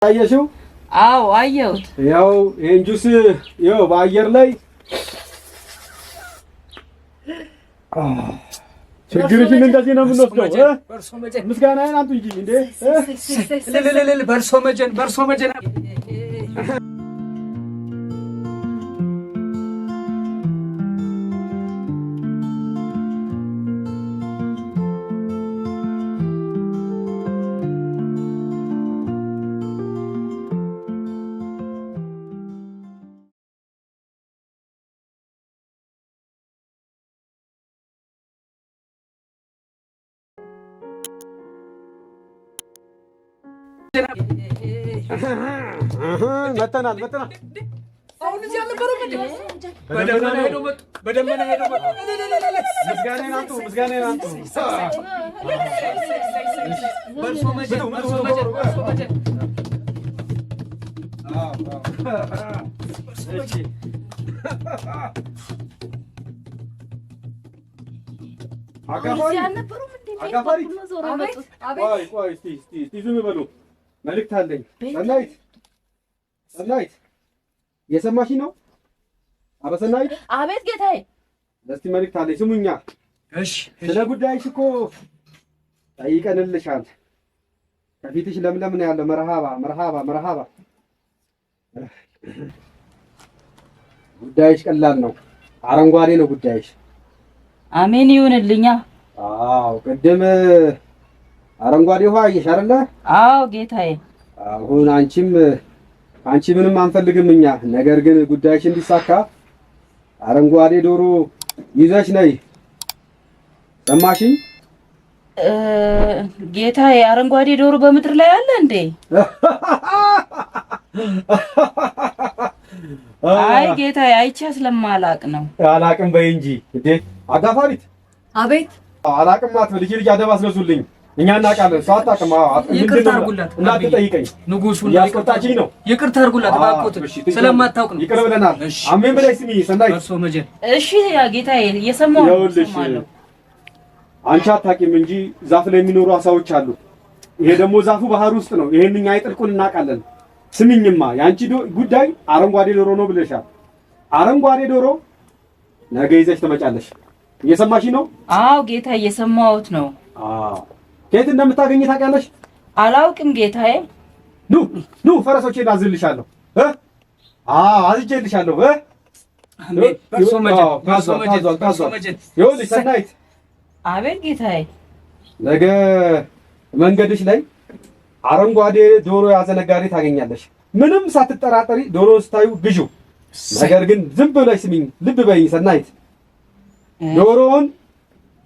አየሽው? አዎ አየሁት። ያው ይሄን ጁስ ያው በአየር ላይ ችግርሽን እንደዚህ ነው የምንወስደው። ምስጋናዬን አንቱ እንጂ እንዴ በርሶ መጀን መተናል አሁን እዚህ አልነበረም እንዴ? በደመና ሄዶ መጡ። ምስጋናዬን አንቱ በርሶ መጀን አጋፋሪ ቆይ እስቲ ዝም በሉ። መልእክት አለኝ። ሰናይት የሰማሽ ነው? ሰናይት። አቤት ጌታዬ። እስቲ መልእክት አለኝ ስሙኛ። እሺ። ስለ ጉዳይሽ እኮ ጠይቀንልሻል። ከፊትሽ ለምለም ነው ያለው። መርሃባ። ጉዳይሽ ቀላል ነው። አረንጓዴ ነው ጉዳይሽ። አሜን ይሁንልኛ። አዎ ቅድም አረንጓዴ ውሃ አየሽ አይደለ? አዎ ጌታዬ። አሁን አንቺ ምንም አንፈልግም እኛ። ነገር ግን ጉዳይሽ እንዲሳካ አረንጓዴ ዶሮ ይዘሽ ነይ። ሰማሽኝ? ጌታዬ አረንጓዴ ዶሮ በምድር ላይ አለ እንዴ? አይ ጌታዬ አይቼ ስለማላቅ ነው። አላቅም በይ እንጂ እንዴ አጋፋሪት። አቤት። አላቅም አትበል። ልጅ አደባ አስለዙልኝ። እኛ እናውቃለን። ሰው አታውቅም። ይቅርታ አድርጉላት። እንዳትጠይቀኝ ንጉሱን ያስቆጣችኝ ነው። ይቅርታ አድርጉላት እባክዎት፣ ስለማታውቅ ነው። ይቅር ብለናል። አሜን በላይ ስሚ ሰናይት። እርሶ መጀን እሺ ያ ጌታዬ እየሰማሁ ነው። አንቺ አታውቂም እንጂ ዛፍ ላይ የሚኖሩ አሳዎች አሉ። ይሄ ደግሞ ዛፉ ባህር ውስጥ ነው። ይሄን እኛ አይጥልቁን እናውቃለን። ስሚኝማ የአንቺ ጉዳይ አረንጓዴ ዶሮ ነው ብለሻል። አረንጓዴ ዶሮ ነገ ይዘሽ ትመጫለሽ። እየሰማሽ ነው? አዎ ጌታ እየሰማሁት ነው። ከየት እንደምታገኝ ታውቂያለሽ? አላውቅም ጌታዬ። ኑ ፈረሶቼን አዝልሻለሁ። አዝጄልሻለሁ። አሜን። በርሶ መጀን ይኸውልሽ ሰናይት። አቤት ጌታዬ። ነገ መንገድሽ ላይ አረንጓዴ ዶሮ ያዘ ነጋዴ ታገኛለሽ። ምንም ሳትጠራጠሪ ዶሮ ስታዩ ግዢው። ነገር ግን ዝም ብለሽ ስሚኝ፣ ልብ በይኝ ሰናይት። ዶሮውን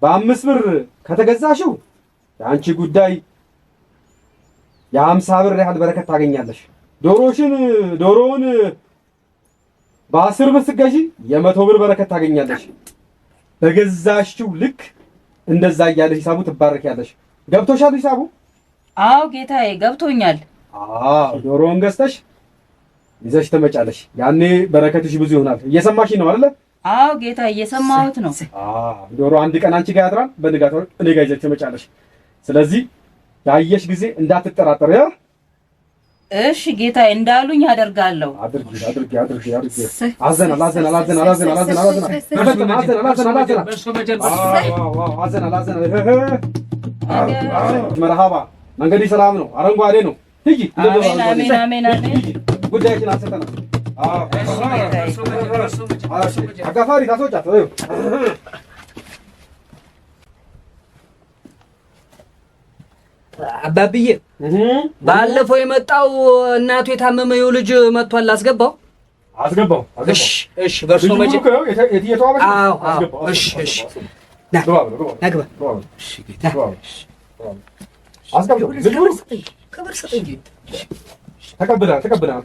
በ5 ብር ከተገዛሽው የአንቺ ጉዳይ የ50 ብር ያህል በረከት ታገኛለሽ። ዶሮውን በ10 ብር ስትገዢ የ100 ብር በረከት ታገኛለሽ። በገዛሽው ልክ እንደዛ እያለሽ ሂሳቡ ትባረኪያለሽ። ገብቶሻል ሂሳቡ? አዎ ጌታዬ ገብቶኛል። ዶሮውን ገዝተሽ ይዘሽ ትመጫለሽ። ያኔ በረከትሽ ብዙ ይሆናል። እየሰማሽ ነው አይደለ? አዎ ጌታ እየሰማሁት ነው። ዶሮ አንድ ቀን አንቺ ጋር ያድራል፣ በንጋታው እኔ ጋር ይዘሽ ትመጫለሽ። ስለዚህ ያየሽ ጊዜ እንዳትጠራጠሪ። እሺ ጌታዬ እንዳሉኝ አደርጋለሁ። አድርጊ። መርሃባ። መንገድ ሰላም ነው፣ አረንጓዴ ነው። ሂጂ። አሜን። ጉዳያችን አሰተናል። አጋፋሪ ታስወጫት። አባብዬ ባለፈው የመጣው እናቱ የታመመው ልጅ መጥቷል። አስገባው። እሺ በርሶ መጀን ተቀብለናል።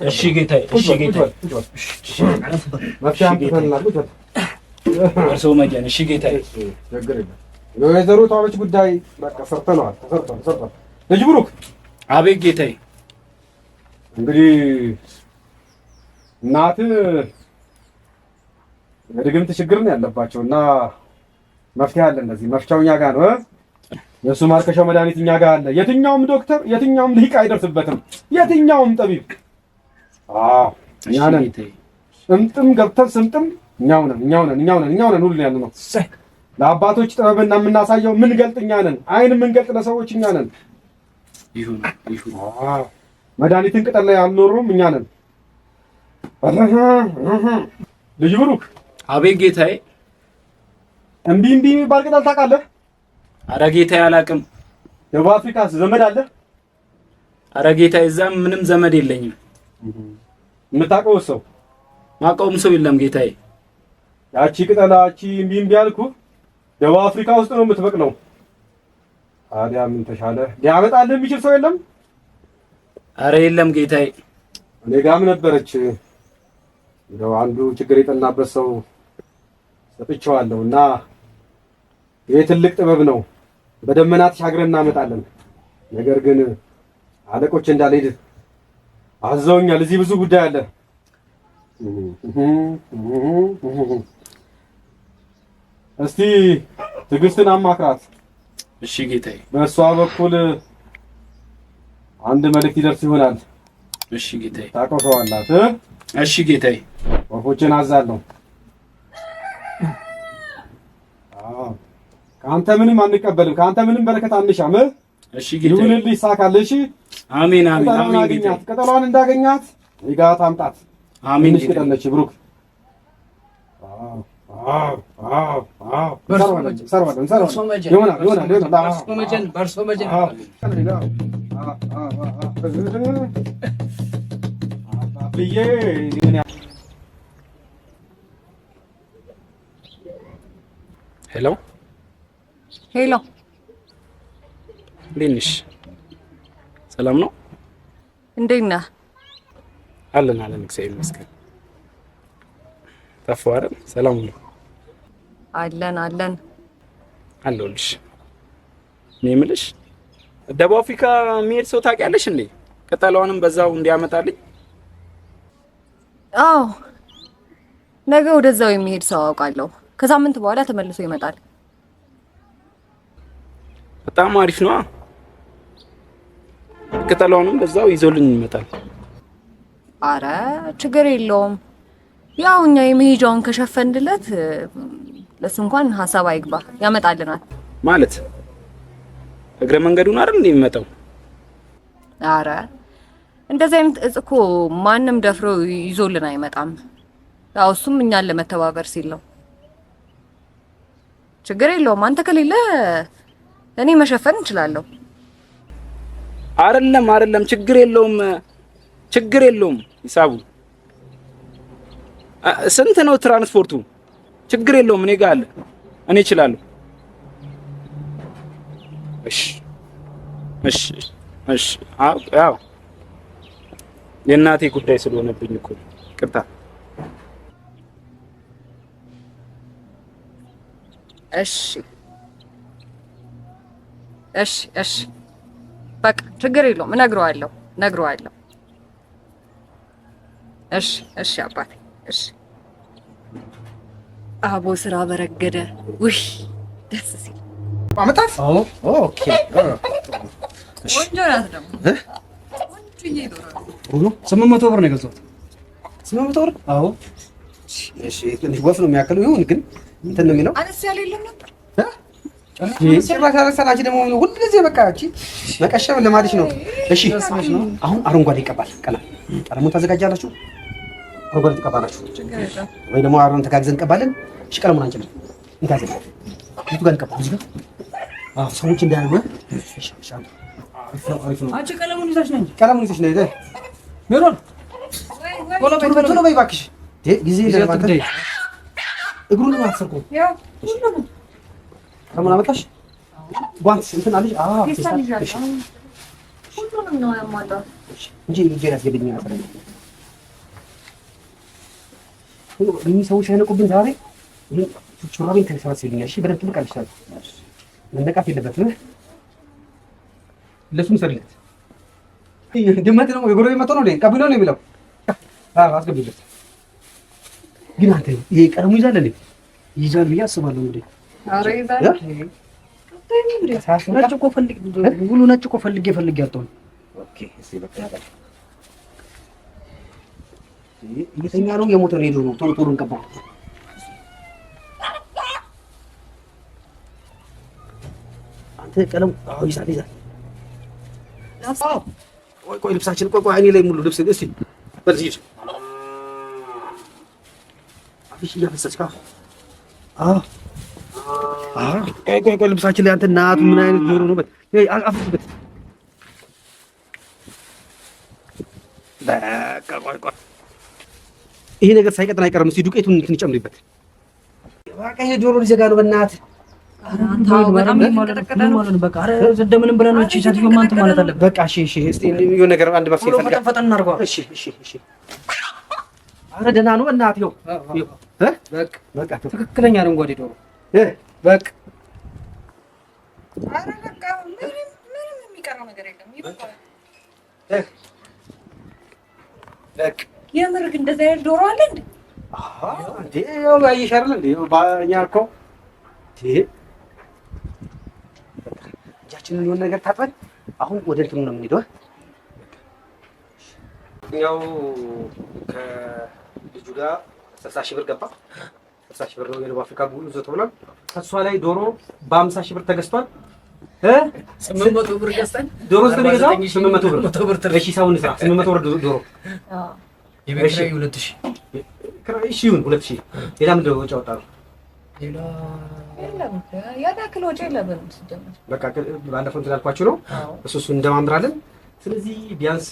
እሺ ጌታዬ። በርሶ መጀን እሺ ጌታዬ። የወይዘሮ ታዎች ጉዳይ በቃ ሰርተናል። ልጅ ብሩክ። አቤት ጌታዬ። እንግዲህ እናትህ የድግምት ችግር ነው ያለባቸው እና መፍትሄ አለ። እንደዚህ መፍቻው እኛ ጋር ነው። የእሱ ማርከሻው መድኃኒት እኛ ጋር አለ። የትኛውም ዶክተር የትኛውም ልሂቅ አይደርስበትም። የትኛውም ጠቢብ እኛ ነን። ስምጥም ገብተን ስምጥም እኛው ነን ሁሉ ያለ ነው። ለአባቶች ጥበብና የምናሳየው ምን ገልጥ እኛ ነን። አይን ምን ገልጥ ለሰዎች እኛ ነን። ይሁን መድኃኒትን ቅጠል ላይ አልኖሩም እኛ ነን። ልጅ ብሩክ። አቤት ጌታዬ። እምቢ የሚባል ቅጠል ታውቃለህ? ኧረ ጌታዬ አላውቅም። ደቡብ አፍሪካስ ዘመድ አለ? ኧረ ጌታዬ እዛም ምንም ዘመድ የለኝም። የምታውቀው ሰው? ማውቀውም ሰው የለም ጌታዬ። ያቺ ቅጠላቺ እምቢ አልኩህ ደቡብ አፍሪካ ውስጥ ነው የምትበቅለው። ታዲያ ምን ተሻለ? ሊያመጣልህ የሚችል ሰው የለም? ኧረ የለም ጌታዬ። እኔ ጋርም ነበረች። እንደው አንዱ ችግር የጠናበት ሰው ሰጥቼዋለሁ እና ይሄ ትልቅ ጥበብ ነው። በደመና ተሻግረን እናመጣለን። ነገር ግን አለቆች እንዳልሄድ አዘውኛል። እዚህ ብዙ ጉዳይ አለ። እስቲ ትዕግስትን አማክራት። እሺ ጌታዬ። በእሷ በኩል አንድ መልእክት ይደርስ ይሆናል። እሺ ጌታዬ። ታውቀው ሰው አላት? እሺ ጌታዬ። ወፎችን አዛለሁ። ከአንተ ምንም አንቀበልም። ከአንተ ምንም በረከት አንሻም። እሺ ጌታዬ። ይሁንልህ፣ ይሳካልህ። እሺ አሜን ጌታዬ። ቅጠሏን እንዳገኛት ይጋት አምጣት። አሜን ጌታዬ። ቅጠለች ብሩክ። ሄሎ እንዴት ነሽ? ሰላም ነው? እንዴት ነህ? አለን እግዚአብሔር ይመስገን። ጠፋሁ አይደል? ሰላም ነው? አለን አለሁልሽ። እኔ የምልሽ ደቡብ አፍሪካ የሚሄድ ሰው ታውቂያለሽ እንዴ? ቅጠሏንም በዛው እንዲያመጣልኝ። አዎ ነገ ወደዛው የሚሄድ ሰው አውቃለሁ። ከሳምንት በኋላ ተመልሶ ይመጣል። በጣም አሪፍ ነው። ቅጠሏንም በዛው ይዞልኝ ይመጣል። አረ ችግር የለውም። ያው እኛ የመሄጃውን ከሸፈንለት ለሱ እንኳን ሀሳብ አይግባ፣ ያመጣልናል። ማለት እግረ መንገዱን አይደል እንዴ የሚመጣው? አረ እንደዚህ አይነት እጽ እኮ ማንም ደፍሮ ይዞልን አይመጣም። ያው እሱም እኛን ለመተባበር ሲል ነው። ችግር የለውም። አንተ ከሌለ እኔ መሸፈን እንችላለሁ። አይደለም ችግር የለውም። ሂሳቡ ስንት ነው ትራንስፖርቱ? ችግር የለውም። እኔ ጋር አለ። እኔ እችላለሁ። እሺ ያው የእናቴ ጉዳይ ስለሆነብኝ እኮ ቅርታ። እሺ በቃ ችግር የለውም። እነግረዋለሁ። እሺ አባቴ። እሺ አቦ ስራ በረገደ። ውይ ደስ ሲል አመጣት። ኦኬ ቆንጆ ናት ደግሞ ቆንጆዬ ዶሮ። 800 ብር ነው የገዛሁት። 800 ብር? አዎ። እሺ ትንሽ ወፍ ነው የሚያክለው። ይሁን ግን እንትን ነው የሚለው። አነስ ያለ የለም ነበር። ጭራሽ አረሰላች ደግሞ ሁሉ ጊዜ በቃ እቺ መቀሸም ለማለች ነው። እሺ አሁን አረንጓዴ ይቀባል። ቀለሙን ታዘጋጃላችሁ? አረንጓዴ ትቀባላችሁ ወይ ደግሞ አረን ተጋግዘን እንቀባለን? እሺ ቀለሙን አንጭልም። እንታዘጋ እቱ ጋር እንቀባለን። እዚህ ጋር ሰዎች እንዳያዩ። እሺ አሪፍ ነው። አንቺ ቀለሙን ይዘሽ ነኝ። ሜሮን ቶሎ በይ እባክሽ። ጊዜ ለማንተ እግሩን አትሰርቁ። ያው ከምን አመጣሽ? ጓንት እንትን አለሽ? ሁሉንም ነው ያሟላው እንጂ ልጄን አስገድኝ አሰረኝ። እኚህ ሰዎች አይነቁብን ዛሬ። ሹራቤን ተሰባስብልኝ። እሺ በደንብ ትልቃለሽ። መነቃት የለበትም። ለሱም ሰርለት ድመት ነው የጎረቤት መጥቶ ነው ቀብሎ ነው የሚለው። አስገቢለት። ግን አንተ ይሄ ቀለሙ ይዛል እንዴ? ይዛል ብዬ አስባለሁ እንዴ። አረ ይዛል። ነጭ እኮ ፈልግ ሙሉ ነጭ እኮ ፈልጌ ያጣሁ። ኦኬ እሺ በቃ እየተኛ ነው የሞተ ነው ሄዶ ቶሎ ቶሎ እንቀባው። አንተ ቀለም ይዛል ቆይ ልብሳችን ቆይ እኔ ላይ ሙሉ ልብስ እስቲ በዚህ አፍሽ እያፈሰስካ ቆይ ልብሳችን ላይ አንተ እናቱ ምን አይነት ጆሮ ነው አፍስበት። በቃ ቆይ ይሄ ነገር ሳይቀጥል አይቀርም። እስቲ ዱቄቱን እንትን ጨምሪበት። በቃ ይሄ ጆሮ ሊዘጋ ነው በእናትህ። በጣም የሚመለከተ ነው ማለት በቃ አረ ዘደምንም ብለን ነው እቺ ሰትዮ ማንተ ማለት አለበት። በቃ እሺ እስቲ የሆነ ነገር አንድ መፍትሄ ፈልጋ ፈጠን እናድርገው። እሺ አረ ደህና ነው በእናትህ። ይኸው በቃ ትክክለኛ አረንጓዴ ዶሮ በቃ አረ በቃ ምንም የሚቀረው ነገር የለም። ይበቃል። በቃ የምር ግን እንደዚህ አይነት ዶሮ አለ እንዴ? እንዴ ያው አየሽ አይደል እንዴ ባኛ እኮ እጃችንን የሆነ ነገር ታጥበን አሁን ወደ እንትኑ ነው የምንሄደው። ያው ከልጁ ጋር 60 ሺህ ብር ገባ። 60 ሺህ ብር ነው የደቡብ አፍሪካ ጉሉ ዘቶ ብሏል። ከሷ ላይ ዶሮ በ50 ሺህ ብር ተገዝቷል። 800 ብር ገዝተን ዶሮ ስለገዛው 800 ብር እሺ፣ ሳውን ስራ 800 ብር ዶሮ የቤትራይ 2000 ክራይ ይሁን 2000 ሌላ ምን ወጪ አወጣው? ሌላ የለም ያዳክል ወጪ የለብንም ሲጀመር። በቃ ባለፈው ትላልኳችሁ ነው እሱ እንደማምራለን። ስለዚህ ቢያንስ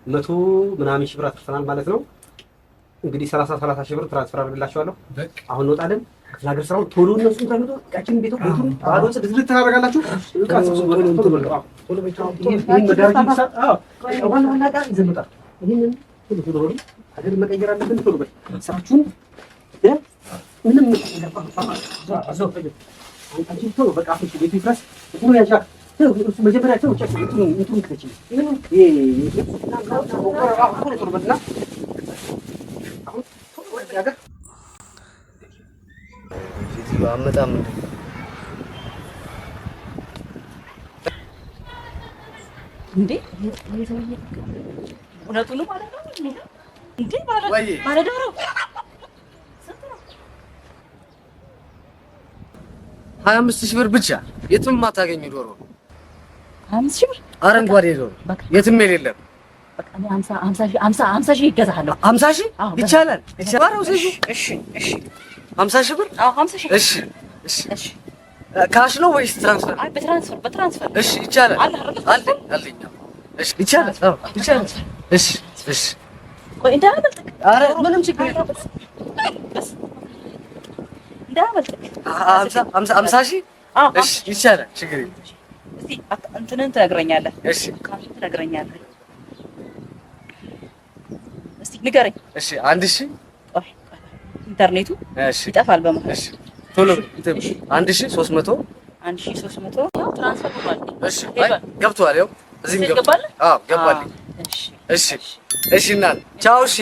100 ምናምን ሺህ ብር አትርፈናል ማለት ነው። እንግዲህ 30 ሺህ ብር ትራንስፈር አድርግላችኋለሁ። አሁን እንወጣለን። ከሀገር ስራው ቶሎ እነሱን ታምጡ ቃችን ቤቱ ቤቱን ባዶን ስለዚህ ታደርጋላችሁ። ቃስ ቶሎ ሀገር መቀየር አለብን። ቶሎ በል ስራችሁን ምንም ቶሎ በቃ ቤቱ ይፍረስ ቶሎ ያሻ እሱ መጀመሪያ ሰው ጨክ እንትኑ ከች አመጣም እንዴ እውነቱን ማለት ነው እንዴ ማለት ዶሮ 25 ሺህ ብር ብቻ የትም ማታገኙ ዶሮ 25 ሺህ ብር አረንጓዴ ዶሮ የትም የሌለም። በቃ 50 ሺህ ይገዛለሁ። 50 ሺህ ይቻላል። እሺ 50 ሺህ ብር 50 ሺህ እሺ ካሽ ነው ወይስ ትራንስፈር? አይ በትራንስፈር እሺ ይቻላል። አለኝ እሺ ይቻላል። እሺ ቆይ እንዳያመልጥክ። ኧረ ምንም ችግር የለም። እንዳያመልጥክ 50 ሺህ እሺ ይቻላል። ችግር የለም። እስቲ እንትንን ትነግረኛለህ። እሺ ካሽ ትነግረኛለህ። እስቲ ንገረኝ። እሺ 1000 ቆይ ኢንተርኔቱ ይጠፋል በመሃል። እሺ ቶሎ 1300 ያው ትራንስፈር ብሏል። እሺ ገብቷል። ያው እዚህም ገብቷል። ገባልኝ። እሺ እና ቻው። እሺ